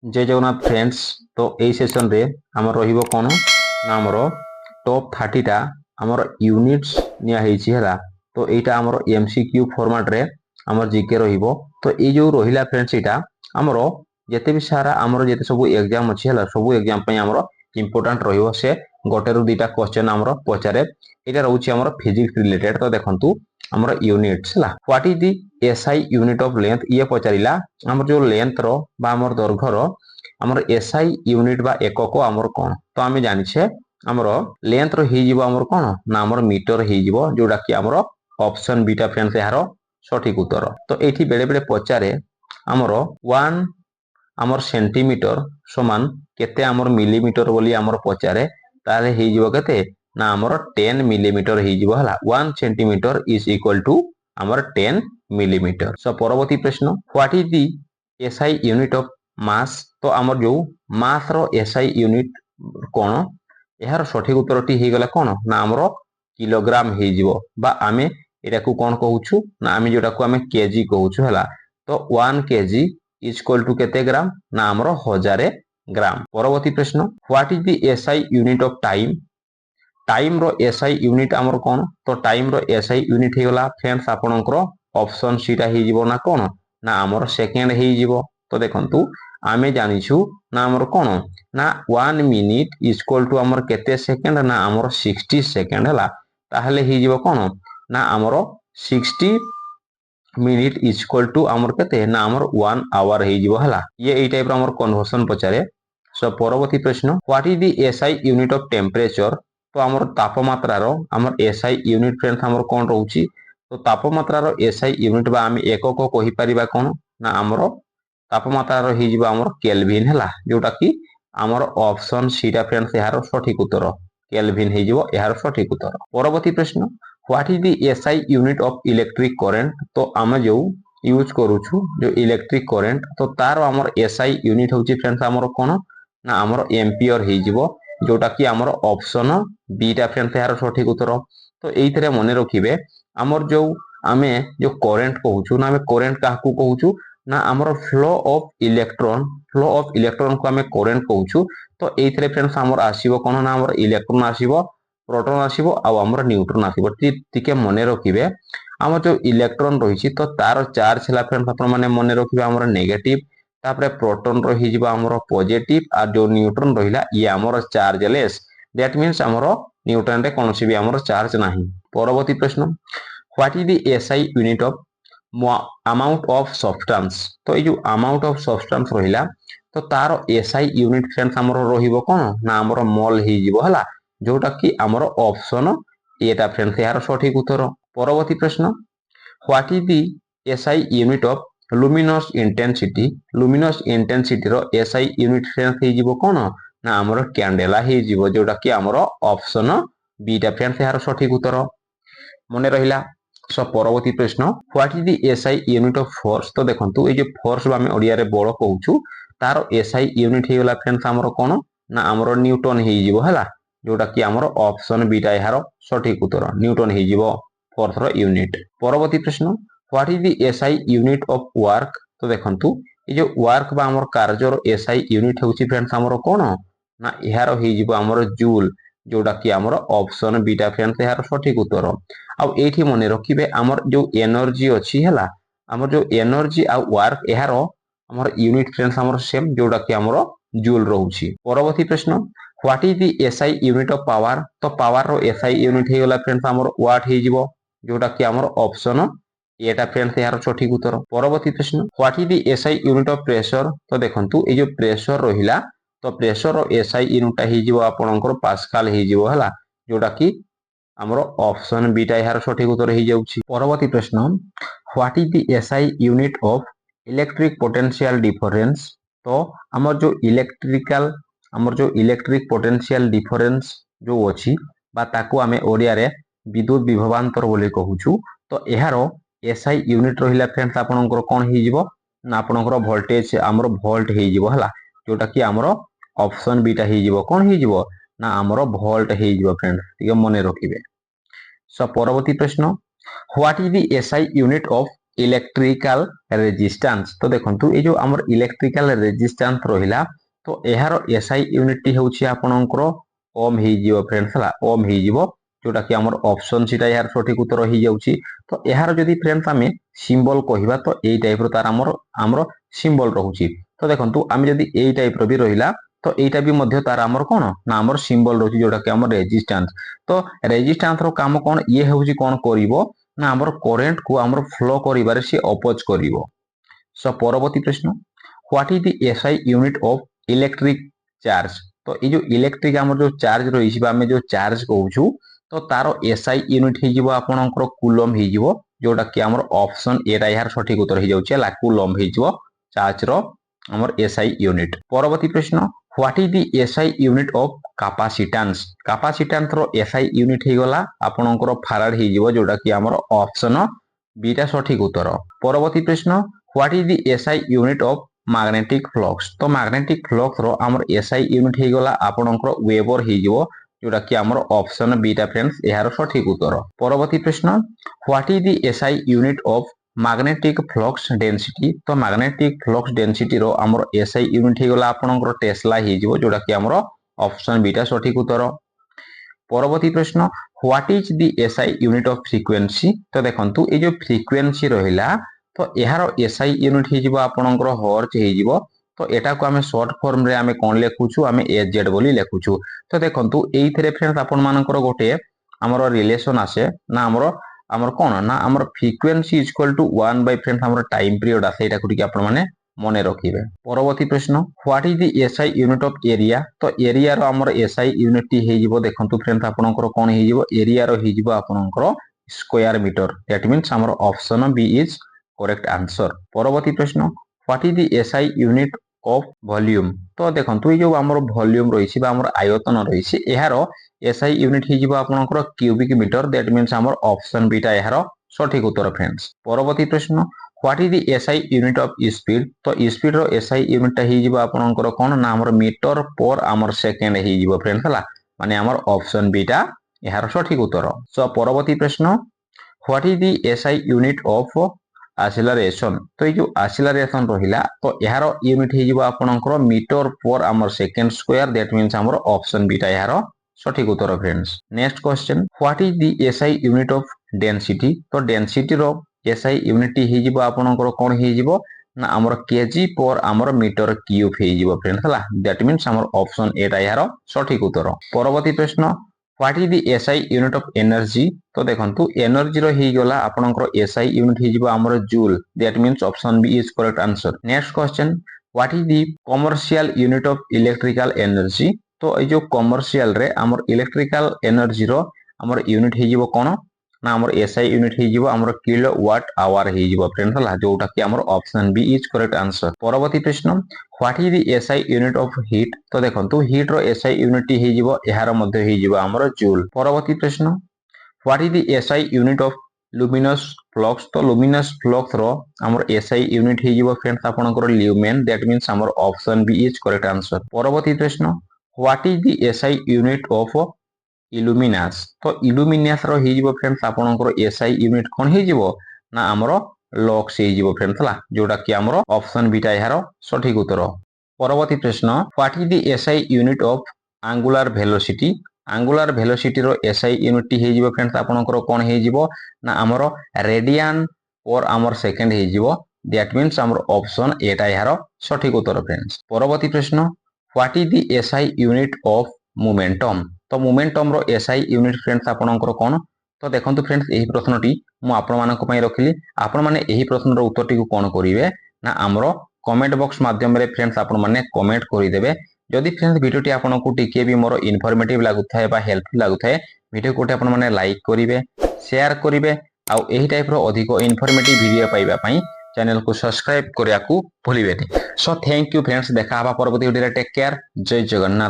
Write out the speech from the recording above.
जय जगन्नाथ फ्रेंड्स। तो यही सेशन रे आमर रहिबो कोन ना आमर टॉप 30 टा आमर यूनिट्स निया हेछि हला। तो एटा आमर एमसीक्यू फॉर्मेट रे आमर जीके रहिबो। तो ए जो रहिला फ्रेंड्स एटा आमर जते भी सारा आमर जते सब एग्जाम अछि हला सब एग्जाम पय आमर इंपोर्टेंट रहिबो से गोटे रु दुटा क्वेश्चन आमर पचारे। एटा रहउछि आमर फिजिक्स रिलेटेड। तो देखंतु आमर यूनिट्स हला what is the SI unit of length ये पचारिला आमर जो लेंथ रो बा आमर दर्घ्य रो आमर एसआई यूनिट बा एकक आमर कोन। तो आमे जानि छे आमर लेंथ रो हे जिवो आमर कोन ना आमर मीटर हे जिवो जोडा कि आमर ऑप्शन बीटा फ्रेंड्स यार सठिक उत्तर। तो एठी बेले बेले पचारे आमर 1 आमर सेंटीमीटर समान केते आमर मिलीमीटर बोली आमर पचारे ताले हे जिवो केते ना आमर 10 मिलीमीटर हे जिवो हला। 1 सेंटीमीटर इज इक्वल टू आमर 10 मिलीमीटर। सो परवर्ती प्रश्न what is the SI unit of mass. तो आमर जो मास रो एसआई यूनिट कोन यार सठिक उत्तर टी हे गला कोन ना आमर किलोग्राम हे जिवो बा आमे एटा को कोन कहउछु ना आमे जोटा को आमे केजी कहउछु हला। तो 1 केजी इज इक्वल टू केते ग्राम ना आमर 1000 ग्राम। परवर्ती प्रश्न what is the SI unit of time. Time रो एसआई यूनिट आमर कोन। तो टाइम रो एसआई यूनिट हे गला फ्रेंड्स आपनकर ऑप्शन सीटा हे जिवो ना कोन ना आमर सेकेंड हे जिवो। तो देखंतु आमे जानिछु ना आमर कोन ना 1 मिनिट इज इक्वल टू आमर केते सेकेंड ना आमर 60 सेकेंड हला। ताहले हे जिवो कोन ना आमर 60 मिनिट इज इक्वल टू आमर केते ना आमर 1 आवर हे जिवो हला। ये एई टाइप रो आमर कन्वर्जन पचारे। सो परवर्ती प्रश्न what is the SI unit of temperature. तो आमर तापमात्रा रो आमर एसआई यूनिट फ्रेंड्स आमर कोन रहउची। तो तापमात्रा रो एसआई यूनिट बा आमे एकक कहि परिबा कोन ना आमर तापमात्रा रो हे जिवो आमर केल्विन हला जोटा कि आमर ऑप्शन सीटा फ्रेंड्स यार सठिक उत्तर केल्विन हे जिवो यार सठिक उत्तर। परवर्ती प्रश्न what is the SI unit of electric current. तो आमे जो यूज करूछु जो इलेक्ट्रिक करंट तो तार आमर एसआई यूनिट होची फ्रेंड्स आमर कोन ना आमर एम्पियर हे जिवो जोटा कि आमर ऑप्शन बीटा फ्रेंड्स यार सठिक उत्तर। तो एइथरे मने रखिबे आमर जो आमे जो करंट कहूछु ना आमे करंट काहकु कहूछु ना आमर फ्लो ऑफ इलेक्ट्रॉन को आमे करंट कहूछु। तो एइथरे फ्रेंड्स आमर आसीबो कोन ना आमर इलेक्ट्रॉन आसीबो प्रोटॉन आसीबो आ आमर न्यूट्रॉन आसीबो। टिके मने रखिबे आमर जो इलेक्ट्रॉन रहिछि तो तार चार्ज हला फ्रेंड्स अपन माने मने रखिबे आमर नेगेटिव तापरे प्रोटॉन रो हि जिवो आमर पॉजिटिव आ जो न्यूट्रॉन रहिला ये आमर चार्जलेस दैट मींस आमर न्यूट्रॉन रे कोनोसी भी आमर चार्ज नाही। परवर्ती प्रश्न what is the SI unit of amount of substance. तो ये जो अमाउंट ऑफ सब्सटेंस रहिला तो तार एसआई यूनिट फ्रेंड्स आमर रहिबो कोन ना आमर मोल हे जिवो हला जोटा कि आमर ऑप्शन एटा फ्रेंड्स यार सठिक उत्तर। परवर्ती प्रश्न what is the SI unit of luminous intensity. Luminous intensity रो एसआई यूनिट फ्रेंड्स हे जिवो कोन ना आमर कैंडेला हे जिवो जोटा कि आमर ऑप्शन बीटा फ्रेंड्स यार सठिक उत्तर मने रहिला। सो परवर्ती प्रश्न what is the SI unit of force. तो देखंतु ए जे फोर्स बा में ओडिया रे बळ कहउछु तार एसआई यूनिट हे गला फ्रेंड्स हमर कोन ना हमर न्यूटन हे जिवो हला जोटा कि हमर ऑप्शन बीटा यार सठिक उत्तर न्यूटन हे जिवो फोर्स रो यूनिट। परवर्ती प्रश्न what is the SI unit of work. तो देखंतु ए जे वर्क बा हमर कार्य रो एसआई यूनिट होछि फ्रेंड्स हमर कोन ना यार हे जिवो हमर जूल जोटा कि हमर ऑप्शन बीटा फ्रेंड्स यार सठिक उत्तर। आ एठी मने रखिबे हमर जो एनर्जी अछि हला हमर जो एनर्जी आ वर्क यार हमर यूनिट फ्रेंड्स हमर सेम जोटा कि हमर जूल रहउछि। परवर्ती प्रश्न what is the SI unit of power. तो पावर रो एसआई यूनिट हे गला फ्रेंड्स हमर वाट हे जिवो जोटा कि हमर ऑप्शन एटा फ्रेंड्स यार सठिक उत्तर। परवर्ती प्रश्न what is the SI unit of pressure. तो देखंतु ए जो प्रेशर रहिला तो प्रेशर रो एसआई यूनिट हे जिवो आपनकर पास्कल हे जिवो हला जोटा कि हमर ऑप्शन बीटा यार सठिक उत्तर हे जाउछि। परवर्ती प्रश्न what is the SI unit of electric potential difference. तो हमर जो इलेक्ट्रिक पोटेंशियल डिफरेंस जो अछि बा ताको हमें ओडिया रे विद्युत विभवांतर बोली कहूछु। तो एहारो एसआई यूनिट रहिला फ्रेंड्स आपनकर कोन हे जिवो ना आपनकर वोल्टेज हमर वोल्ट हे जिवो हला जोटा कि हमर ऑप्शन बीटा हे जिवो कोन हे जिवो ना हमर वोल्ट हे जिवो फ्रेंड्स ठीक मने रखिबे। सो परवर्ती प्रश्न what is the SI unit of electrical resistance तो देखंतु ए जो हमर इलेक्ट्रिकल रेजिस्टेंस रहिला तो एहार एसआई यूनिट टी होउची आपनकर ओम हे जिवो फ्रेंड्स हला ओम हे जिवो जोटा कि हमर ऑप्शन सीटा यार सठिक उत्तर हो जाउची तो एहार जदी फ्रेंड्स आमे सिंबल कहिबा तो एई टाइप रो तार हमर सिंबल रहउची तो देखंतु आमे जदी एई टाइप रो भी रहिला तो एटा भी मध्य तार हमर कोन ना हमर सिंबल रहउची जोटा कि हमर रेजिस्टेंस तो रेजिस्टेंस रो काम कोन ये होउची कोन करिवो ना हमर करंट को हमर फ्लो करिबारे से अपोज करिवो सो परवर्ती प्रश्न what is the SI unit of electric charge तो ये जो इलेक्ट्रिक हमर जो चार्ज रही बा हमें जो चार्ज कहूछु तो तारो एसआई यूनिट हे जिवो आपनकर कूलम हे जिवो जोटा कि हमर ऑप्शन एटा यार सठिक उत्तर हे जाउची ला कूलम हे जिवो चार्ज रो हमर एसआई यूनिट परवर्ती प्रश्न what is the SI unit of capacitance capacitance रो एसआई यूनिट हे गला आपनकर फैराड हे जिवो जोटा कि हमर ऑप्शन बीटा सठिक उत्तर परवर्ती प्रश्न what is the SI unit of magnetic flux तो मैग्नेटिक फ्लक्स रो हमर एसआई यूनिट हे गला आपनकर वेबर हे जिवो जोटा कि हमर ऑप्शन बीटा फ्रेंड्स यार सठिक उत्तर परवर्ती प्रश्न what is the SI unit of magnetic flux density तो मैग्नेटिक फ्लक्स डेंसिटी रो हमर एसआई यूनिट हे गला आपनकर टेस्ला हे जिवो जोटा कि हमर ऑप्शन बीटा सठिक उत्तर परवर्ती प्रश्न what is the SI unit of frequency तो देखंतु ए जो फ्रीक्वेंसी रहिला तो एहार एसआई यूनिट हे जिवो आपनकर हर्ट्ज हे जिवो तो एटा को आमे शॉर्ट फॉर्म रे आमे कोन लेखुछु आमे एजेड बोली लेखुछु तो देखंतु एई थरे फ्रेंड्स आपन मानकर गोटे हमर रिलेशन आसे ना हमर कोन ना हमर frequency is equal to 1 by friends हमर टाइम पीरियड आसे एटा कुटी आपन माने मने रखिबे परवर्ती प्रश्न what is the SI unit of area तो एरिया रो हमर एसआई यूनिट टी हे जिवो देखंतु फ्रेंड्स आपनकर कोन हे जिवो एरिया रो हे जिवो आपनकर स्क्वायर मीटर दैट मींस हमर option B is correct answer परवर्ती प्रश्न what is the SI unit of volume तो देखंतु यो हमर वॉल्यूम रहिछि बा हमर आयतन रहिछि एहार एसआई यूनिट हि जिवो आपनकर क्यूबिक मीटर दैट मींस हमर ऑप्शन बीटा एहार सठिक उत्तर फ्रेंड्स परवर्ती प्रश्न what is the SI unit of speed तो स्पीड रो एसआई यूनिट हि जिवो आपनकर कोन ना हमर मीटर पर हमर सेकंड हि जिवो फ्रेंड्स हला माने हमर ऑप्शन बीटा एहार सठिक उत्तर सो परवर्ती प्रश्न what is the SI unit of acceleration तो ये जो एक्सेलरेशन रहिला तो यार यूनिट हे जिवो आपनकर मीटर पर हमर सेकंड स्क्वायर दैट मींस हमर ऑप्शन बीटा यार सठिक उत्तर friends next question what is the SI unit of density तो डेंसिटी रो एसआई यूनिट हे जिवो आपनकर कोन हे जिवो ना हमर केजी पर हमर मीटर क्यूब हे जिवो फ्रेंड्स हला दैट मींस हमर ऑप्शन एटा यार सठिक उत्तर परवर्ती प्रश्न what is the SI unit of energy तो देखंतु एनर्जी रो हे गला आपनकर एसआई यूनिट हे जिवो हमर joule that means option B is correct answer next question what is the commercial unit of electrical energy तो ए जो कमर्शियल रे हमर इलेक्ट्रिकल एनर्जी रो हमर यूनिट हे जिवो कोन ना हमर एसआई यूनिट हे जिवो हमर किलोवाट आवर हे जिवो फ्रेंड्स हला जोटा कि हमर option B is correct answer परवर्ती प्रश्न what is the SI unit of heat तो देखंतु हीट रो एसआई यूनिट हे जिवो एहार मध्ये हे जिवो हमर जूल परवर्ती प्रश्न what is the SI unit of luminous flux तो लुमिनस फ्लक्स रो हमर एसआई यूनिट हे जिवो फ्रेंड्स आपनकर ल्यूमेन दैट मींस हमर option B is correct answer परवर्ती प्रश्न what is the SI unit of इल्यूमिनास तो इल्यूमिनास रो हे जिवो फ्रेंड्स आपनकर एसआई यूनिट कोन हे जिवो ना हमर लक्स हे जिवो फ्रेंड्स हला जोटा कि हमर ऑप्शन बीटा यार सठिक उत्तर परवर्ती प्रश्न what is the SI unit of angular velocity angular velocity रो एसआई यूनिट हे जिवो फ्रेंड्स आपनकर कोन हे जिवो ना हमर रेडियन पर हमर सेकंड हे जिवो दैट मींस हमर ऑप्शन एटा यार सठिक उत्तर फ्रेंड्स परवर्ती प्रश्न what is the SI unit of momentum तो मोमेंटम रो एसआई यूनिट फ्रेंड्स आपनकर कोन तो देखंतु फ्रेंड्स एही प्रश्नटी मु आपन मानक पई रखिली आपन माने एही प्रश्न रो उत्तरटी को कोन करिवे ना हमरो कमेंट बॉक्स माध्यम रे फ्रेंड्स आपन माने कमेंट करि देबे जदि फ्रेंड्स वीडियोटी आपनको टिके भी मोर इनफॉर्मेटिव लागुथाय बा हेल्पफुल लागुथाय वीडियो कोटे आपन माने लाइक करिवे शेयर करिवे आ एही टाइप रो अधिक इनफॉर्मेटिव वीडियो पाइबा पई चैनल को सब्सक्राइब करिया को भूलिबेनी सो थैंक यू फ्रेंड्स देखा हबा परवर्ती वीडियो रे टेक केयर जय जगन्नाथ।